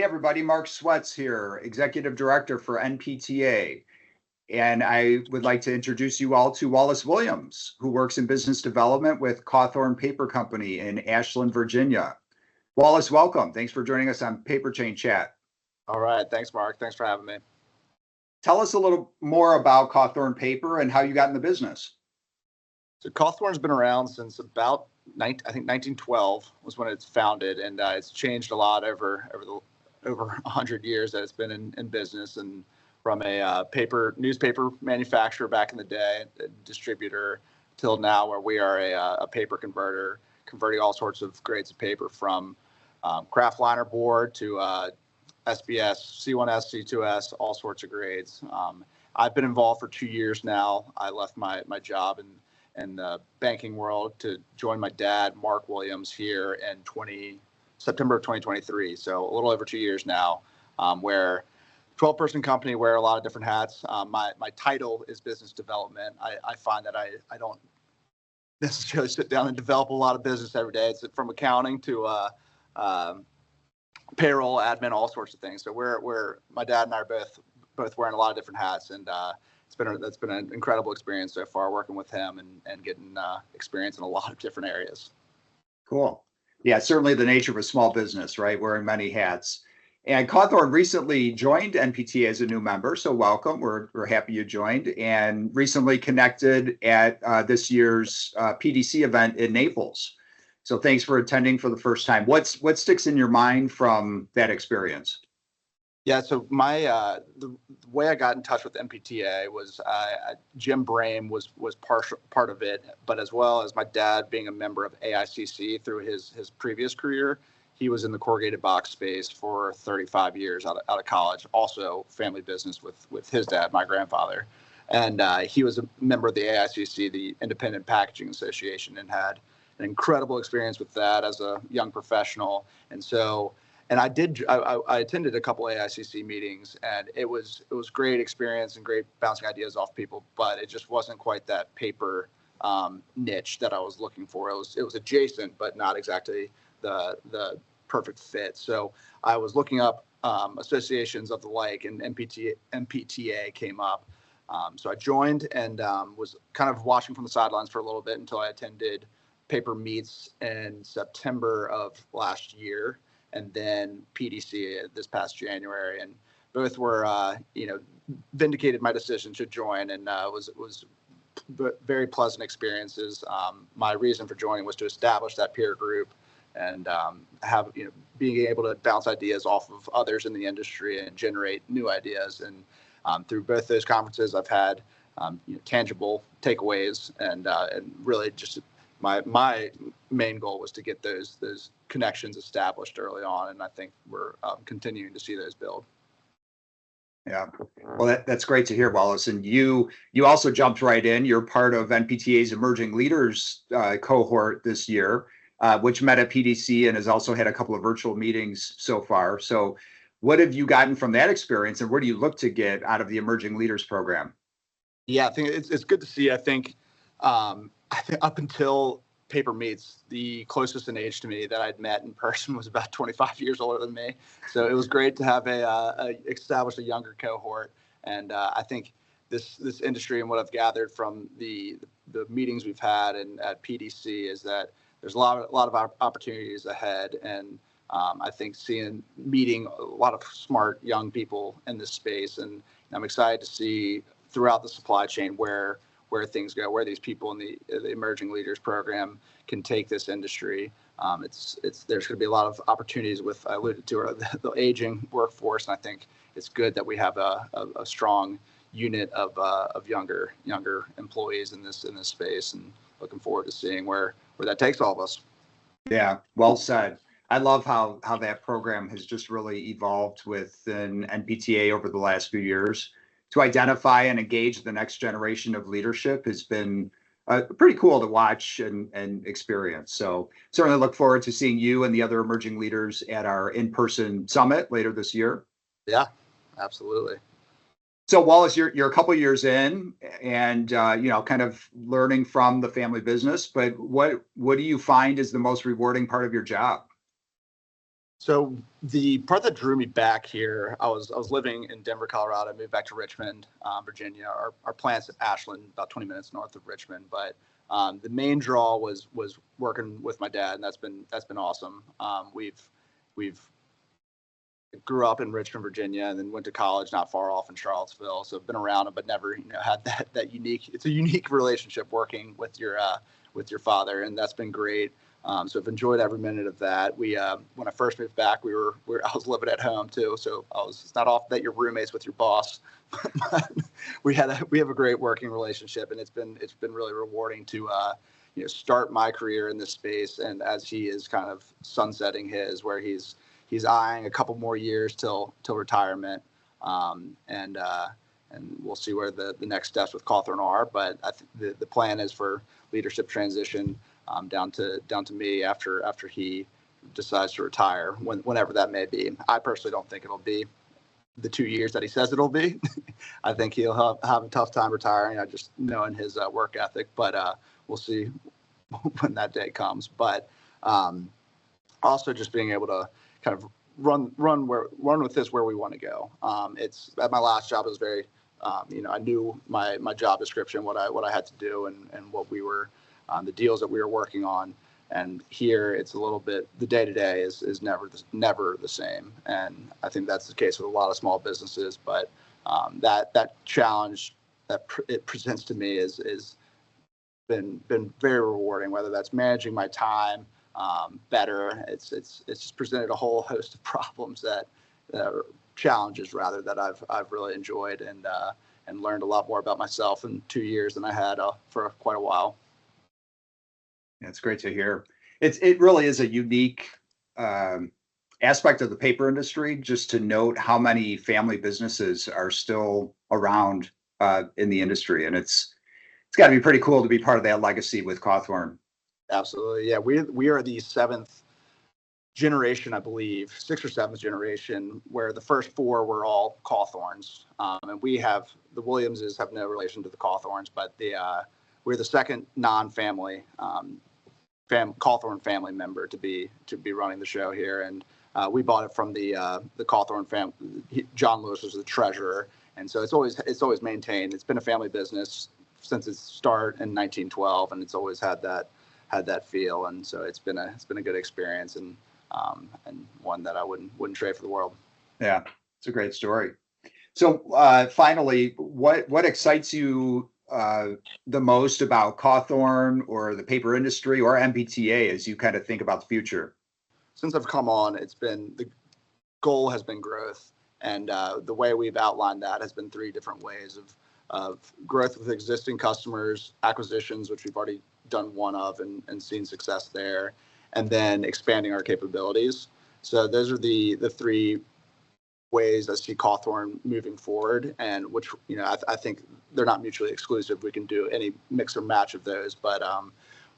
Hey everybody, Mark Swets here, Executive Director for NPTA. And I would like to introduce you all to Wallace Williams, who works in business development with Cauthorne Paper Company in Ashland, Virginia. Wallace, welcome. Thanks for joining us on PaperChain Chat. All right. Thanks, Mark. Thanks for having me. Tell us a little more about Cauthorne Paper and how you got in the business. So Cawthorne's been around since about, I think 1912 was when it's founded, and it's changed a lot over 100 years that it's been in business, and from a newspaper manufacturer back in the day, a distributor, till now where we are a paper converter, converting all sorts of grades of paper from kraft liner board to SBS, C1S, C2S, all sorts of grades. I've been involved for 2 years now. I left my job in the banking world to join my dad, Mark Williams, here in September of 2023. So a little over 2 years now, where 12-person company, wear a lot of different hats. My title is business development. I find that I don't necessarily sit down and develop a lot of business every day. It's from accounting to payroll, admin, all sorts of things. So we're my dad and I are both wearing a lot of different hats, and that's been an incredible experience so far working with him and getting experience in a lot of different areas. Cool. Yeah, certainly the nature of a small business, right? Wearing many hats. And Cauthorne recently joined NPTA as a new member, so welcome. We're happy you joined, and recently connected at this year's PDC event in Naples. So thanks for attending for the first time. What sticks in your mind from that experience? Yeah, so the way I got in touch with NPTA was Jim Brame was part of it, but as well as my dad being a member of AICC through his previous career. He was in the corrugated box space for 35 years out of college, also family business with his dad, my grandfather. And he was a member of the AICC, the Independent Packaging Association, and had an incredible experience with that as a young professional. And I attended a couple AICC meetings, and it was great experience and great bouncing ideas off people, but it just wasn't quite that paper niche that I was looking for. It was adjacent, but not exactly the perfect fit. So I was looking up associations of the like, and NPTA came up. So I joined and was kind of watching from the sidelines for a little bit until I attended Paper Meets in September of last year, and then PDC this past January, and both were vindicated my decision to join, and was very pleasant experiences. My reason for joining was to establish that peer group and have being able to bounce ideas off of others in the industry and generate new ideas. And through both those conferences, I've had tangible takeaways, and really just my main goal was to get those connections established early on, and I think we're continuing to see those build. Yeah, well, that's great to hear, Wallace. And you also jumped right in. You're part of NPTA's Emerging Leaders cohort this year, which met at PDC and has also had a couple of virtual meetings so far. So what have you gotten from that experience, and where do you look to get out of the Emerging Leaders program? Yeah, I think it's good to see. I think up until Paper Meets, the closest in age to me that I'd met in person was about 25 years older than me. So it was great to have establish a younger cohort. And I think this industry and what I've gathered from the meetings we've had and at PDC is that there's a lot of opportunities ahead. And I think meeting a lot of smart young people in this space, and I'm excited to see throughout the supply chain where things go, where these people in the Emerging Leaders program can take this industry. There's going to be a lot of opportunities with, I alluded to, the aging workforce, and I think it's good that we have a strong unit of younger employees in this space, and looking forward to seeing where that takes all of us. Yeah, well said. I love how that program has just really evolved within NPTA over the last few years. To identify and engage the next generation of leadership has been pretty cool to watch and experience. So certainly look forward to seeing you and the other emerging leaders at our in-person summit later this year. Yeah, absolutely. So Wallace, you're a couple years in, and kind of learning from the family business. But what do you find is the most rewarding part of your job? So the part that drew me back here, I was living in Denver, Colorado. I moved back to Richmond, Virginia. Our plant's at Ashland, about 20 minutes north of Richmond. But the main draw was working with my dad, and that's been awesome. We've grew up in Richmond, Virginia, and then went to college not far off in Charlottesville. So I've been around it, but never had that unique. It's a unique relationship working with your father, and that's been great. So I've enjoyed every minute of that. We, when I first moved back, I was living at home too. So it's not often that you're roommates with your boss. we have a great working relationship, and it's been really rewarding to, start my career in this space. And as he is kind of sunsetting his, where he's eyeing a couple more years till retirement. And we'll see where the next steps with Cauthorne are. But I think the plan is for leadership transition down to me after he decides to retire, whenever that may be. I personally don't think it'll be the 2 years that he says it'll be. I think he'll have a tough time retiring. I just knowing his work ethic, but we'll see when that day comes. But also just being able to kind of run with this where we want to go. It's at my last job, it was very, I knew my job description, what I had to do, and what we were, the deals that we were working on. And here it's a little bit, the day to day is never the same. And I think that's the case with a lot of small businesses. But that challenge that it presents to me is been very rewarding. Whether that's managing my time better, it's just presented a whole host of problems challenges rather, that I've really enjoyed and learned a lot more about myself in 2 years than I had for quite a while. Yeah, it's great to hear. It really is a unique aspect of the paper industry, just to note how many family businesses are still around in the industry, and it's got to be pretty cool to be part of that legacy with Cauthorne. Absolutely, yeah. We are the seventh generation, I believe, sixth or seventh generation, where the first four were all Cauthornes, and the Williamses have no relation to the Cauthornes, but we're the second non-family Cauthorne family member to be running the show here, and we bought it from the Cauthorne family. John Lewis was the treasurer, and so it's always maintained. It's been a family business since its start in 1912, and it's always had that feel, and so it's been a good experience, and one that I wouldn't trade for the world. Yeah, it's a great story. So finally, what excites you the most about Cauthorne or the paper industry or NPTA as you kind of think about the future? Since I've come on, the goal has been growth, and the way we've outlined that has been 3 different ways of growth with existing customers, acquisitions, which we've already done one of and seen success there, and then expanding our capabilities. So those are the 3 ways I see Cauthorne moving forward, and which I think they're not mutually exclusive. We can do any mix or match of those, but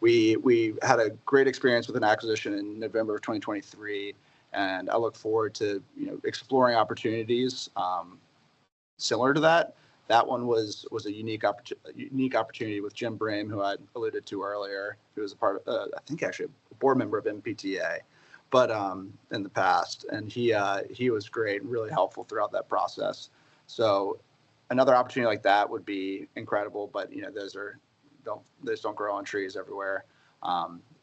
we had a great experience with an acquisition in November of 2023, and I look forward to exploring opportunities similar to that. That one was a unique opportunity with Jim Brame, who I alluded to earlier, who was a part of I think actually a board member of NPTA, but in the past, and he was great and really helpful throughout that process. So another opportunity like that would be incredible, but those don't grow on trees everywhere.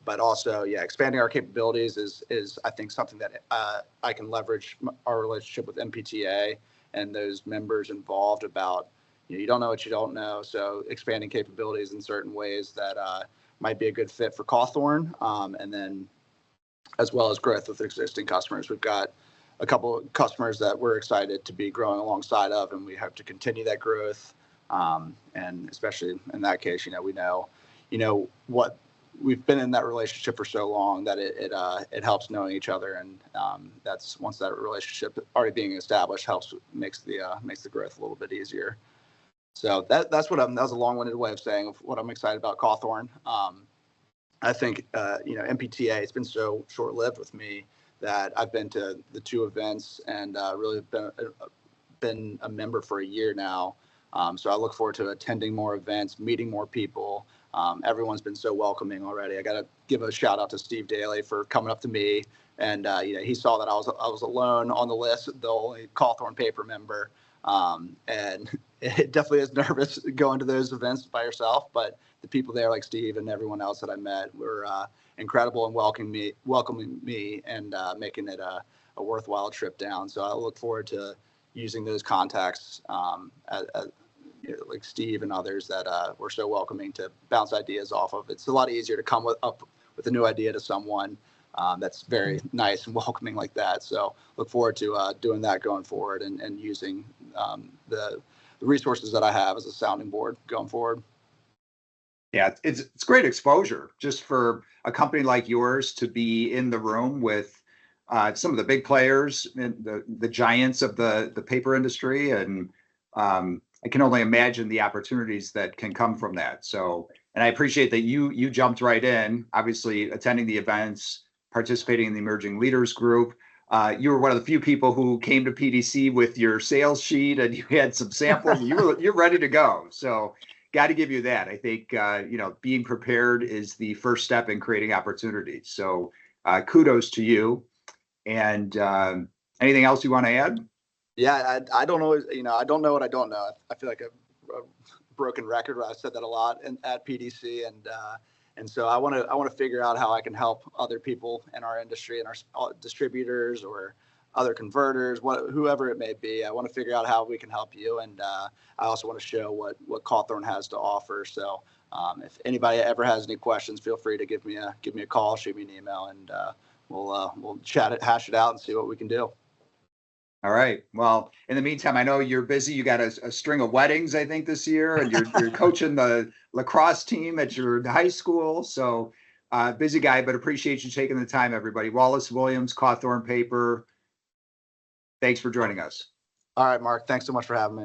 But also, yeah, expanding our capabilities is I think something that I can leverage our relationship with NPTA and those members involved about. You don't know what you don't know, so expanding capabilities in certain ways that might be a good fit for Cauthorne, and then as well as growth with existing customers. We've got a couple of customers that we're excited to be growing alongside of, and we have to continue that growth. And especially in that case, we know what we've been in that relationship for so long that it helps knowing each other, and that's once that relationship already being established makes the growth a little bit easier. So that was a long-winded way of saying of what I'm excited about Cauthorne. I think NPTA, it's been so short-lived with me that I've been to the 2 events and really been a member for a year now. So I look forward to attending more events, meeting more people, everyone's been so welcoming already. I got to give a shout out to Steve Daly for coming up to me, and he saw that I was alone on the list, the only Cauthorne Paper member, and it definitely is nervous going to those events by yourself. But the people there, like Steve and everyone else that I met, were incredible and welcoming me, and making it a worthwhile trip down. So I look forward to using those contacts, like Steve and others that were so welcoming to bounce ideas off of. It's a lot easier to come up with a new idea to someone that's very nice and welcoming like that. So look forward to doing that going forward, and using the resources that I have as a sounding board going forward. Yeah, it's great exposure just for a company like yours to be in the room with some of the big players, and the giants of the paper industry, and I can only imagine the opportunities that can come from that. So, and I appreciate that you jumped right in, obviously attending the events, participating in the emerging leaders group. You were one of the few people who came to PDC with your sales sheet, and you had some samples. You're ready to go. So, got to give you that. I think being prepared is the first step in creating opportunities. So, kudos to you. And anything else you want to add? Yeah, I don't know. I don't know what I don't know. I feel like a broken record. I've said that a lot at PDC, and so I want to figure out how I can help other people in our industry and our distributors or other converters, whoever it may be. I want to figure out how we can help you, and I also want to show what Cauthorne has to offer. So if anybody ever has any questions, feel free to give me a call, shoot me an email, and we'll chat it, hash it out, and see what we can do. All right. Well, in the meantime, I know you're busy. You got a string of weddings, I think, this year, and you're coaching the lacrosse team at your high school. So busy guy, but appreciate you taking the time, everybody. Wallace Williams, Cauthorne Paper. Thanks for joining us. All right, Mark. Thanks so much for having me.